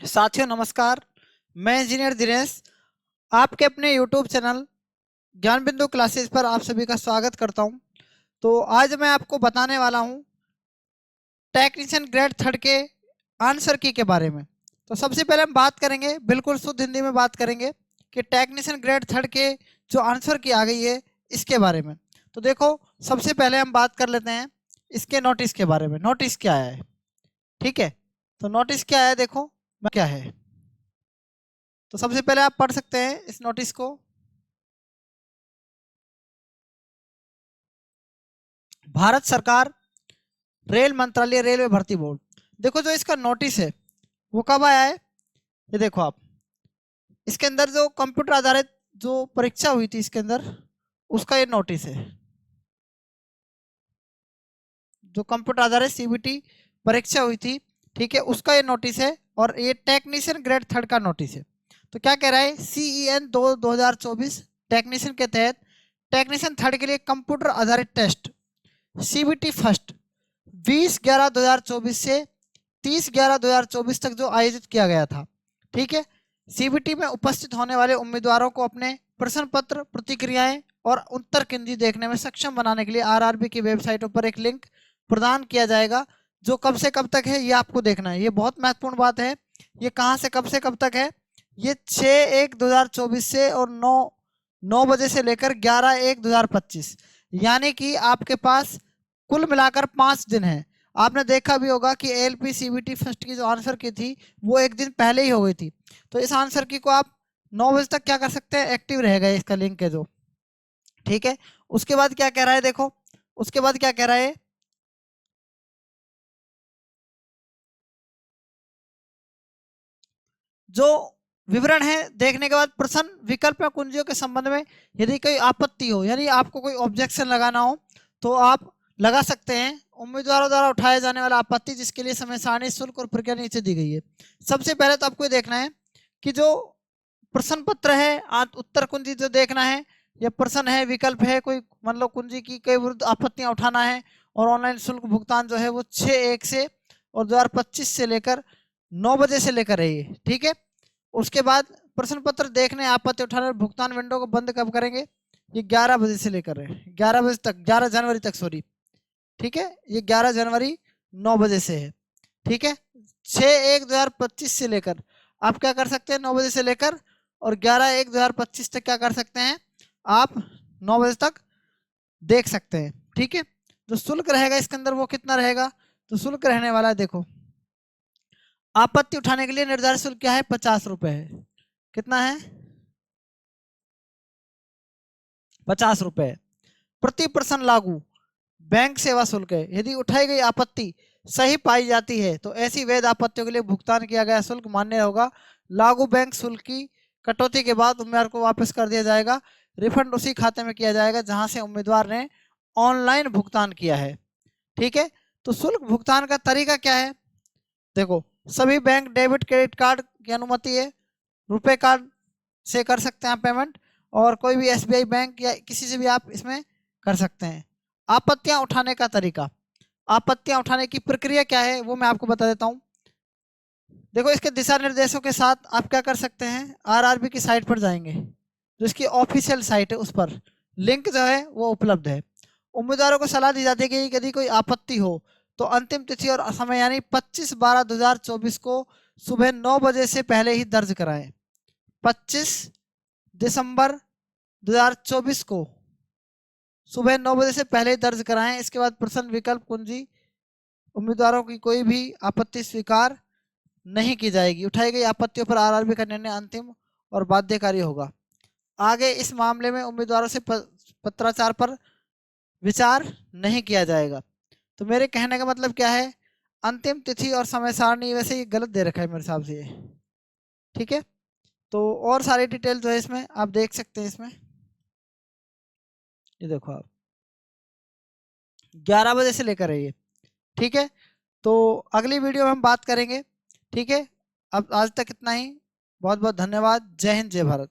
साथियों नमस्कार। मैं इंजीनियर दिनेश आपके अपने यूट्यूब चैनल ज्ञान बिंदु क्लासेस पर आप सभी का स्वागत करता हूं। तो आज मैं आपको बताने वाला हूं टेक्नीशियन ग्रेड थर्ड के आंसर की के बारे में। तो सबसे पहले हम बात करेंगे, बिल्कुल शुद्ध हिंदी में बात करेंगे कि टेक्नीशियन ग्रेड थर्ड के जो आंसर की आ गई है इसके बारे में। तो देखो, सबसे पहले हम बात कर लेते हैं इसके नोटिस के बारे में। नोटिस क्या है, ठीक है। तो नोटिस क्या है, देखो क्या है। तो सबसे पहले आप पढ़ सकते हैं इस नोटिस को। भारत सरकार रेल मंत्रालय रेलवे भर्ती बोर्ड। देखो जो इसका नोटिस है वो कब आया है, ये देखो आप। इसके अंदर जो कंप्यूटर आधारित जो परीक्षा हुई थी इसके अंदर उसका ये नोटिस है। जो कंप्यूटर आधारित सीबीटी परीक्षा हुई थी, ठीक है, उसका ये नोटिस है। और ये टेक्नीशियन ग्रेड थर्ड का नोटिस है। तो क्या कह रहा है, CEN 2024 टेक्नीशियन के तहत टेक्नीशियन थर्ड के लिए कंप्यूटर आधारित टेस्ट CBT फर्स्ट 20/11/2024 से 30/11/2024 तक जो आयोजित किया गया था, ठीक है। CBT में उपस्थित होने वाले उम्मीदवारों को अपने प्रश्न पत्र, प्रतिक्रियाएं और उत्तर कुंजी देखने में सक्षम बनाने के लिए RRB की वेबसाइटों पर एक लिंक प्रदान किया जाएगा, जो कब से कब तक है ये आपको देखना है। ये बहुत महत्वपूर्ण बात है। ये कहाँ से कब तक है, ये 6/1/2024 से और 9 बजे से लेकर 11/1/2025, यानी कि आपके पास कुल मिलाकर 5 दिन है। आपने देखा भी होगा कि ALP CBT फर्स्ट की जो आंसर की थी वो एक दिन पहले ही हो गई थी। तो इस आंसर की को आप 9 बजे तक क्या कर सकते हैं, एक्टिव रहेगा इसका लिंक है जो, ठीक है। उसके बाद क्या कह रहा है, देखो उसके बाद क्या कह रहा है, जो विवरण है देखने के बाद प्रश्न विकल्प या कुंजियों के संबंध में यदि कोई आपत्ति हो, यानी आपको कोई ऑब्जेक्शन लगाना हो तो आप लगा सकते हैं। उम्मीदवारों द्वारा उठाए जाने वाला आपत्ति जिसके लिए समय सारणी, शुल्क और प्रक्रिया नीचे दी गई है। सबसे पहले तो आपको ये देखना है कि जो प्रश्न पत्र है, उत्तर कुंजी जो देखना है, या प्रश्न है, विकल्प है, कोई मतलब कुंजी की कई विरुद्ध आपत्तियां उठाना है। और ऑनलाइन शुल्क भुगतान जो है वो 6/1 से और 2025 से लेकर 9 बजे से लेकर है ये, ठीक है। उसके बाद प्रश्न पत्र देखने, आपत्ति उठाने और भुगतान विंडो को बंद कब करेंगे, ये 11 बजे से लेकर है 11 बजे तक, 11 जनवरी तक, सॉरी, ठीक है। ये 11 जनवरी 9 बजे से है, ठीक है। 6/1/2025 से लेकर आप क्या कर सकते हैं, 9 बजे से लेकर और 11/1/2025 तक क्या कर सकते हैं, आप 9 बजे तक देख सकते हैं, ठीक है। जो शुल्क रहेगा इसके अंदर वो कितना रहेगा, तो शुल्क रहने वाला है, देखो आपत्ति उठाने के लिए निर्धारित शुल्क क्या है, 50 रुपए है। कितना है, 50 रुपए। प्रति प्रश्न लागू बैंक सेवा शुल्क है। यदि उठाई गई आपत्ति सही पाई जाती है तो ऐसी वैध आपत्तियों के लिए भुगतान किया गया शुल्क मान्य होगा। लागू बैंक शुल्क की कटौती के बाद उम्मीदवार को वापस कर दिया जाएगा। रिफंड उसी खाते में किया जाएगा जहां से उम्मीदवार ने ऑनलाइन भुगतान किया है, ठीक है। तो शुल्क भुगतान का तरीका क्या है, देखो सभी बैंक डेबिट क्रेडिट कार्ड की अनुमति है। रुपए कार्ड से कर सकते हैं आप पेमेंट, और कोई भी SBI बैंक या किसी से भी आप इसमें कर सकते हैं। आपत्तियां उठाने का तरीका, आपत्तियां उठाने की प्रक्रिया क्या है वो मैं आपको बता देता हूं। देखो इसके दिशा निर्देशों के साथ आप क्या कर सकते हैं, RRB की साइट पर जाएंगे, जो इसकी ऑफिशियल साइट है उस पर लिंक जो है वो उपलब्ध है। उम्मीदवारों को सलाह दी जाती है कि यदि कोई आपत्ति हो तो अंतिम तिथि और समय यानी 25/12/2024 को सुबह 9 बजे से पहले ही दर्ज कराएं। 25 दिसंबर 2024 को सुबह 9 बजे से पहले ही दर्ज कराएं। इसके बाद प्रश्न, विकल्प, कुंजी, उम्मीदवारों की कोई भी आपत्ति स्वीकार नहीं की जाएगी। उठाई गई आपत्तियों पर RRB का निर्णय अंतिम और बाध्यकारी होगा। आगे इस मामले में उम्मीदवारों से पत्राचार पर विचार नहीं किया जाएगा। तो मेरे कहने का मतलब क्या है, अंतिम तिथि और समय सारणी वैसे ही गलत दे रखा है मेरे हिसाब से ये, ठीक है। तो और सारी डिटेल जो है इसमें आप देख सकते हैं। इसमें ये देखो आप 11 बजे से लेकर है ये, ठीक है। तो अगली वीडियो में हम बात करेंगे, ठीक है। अब आज तक इतना ही। बहुत बहुत धन्यवाद। जय हिंद, जय भारत।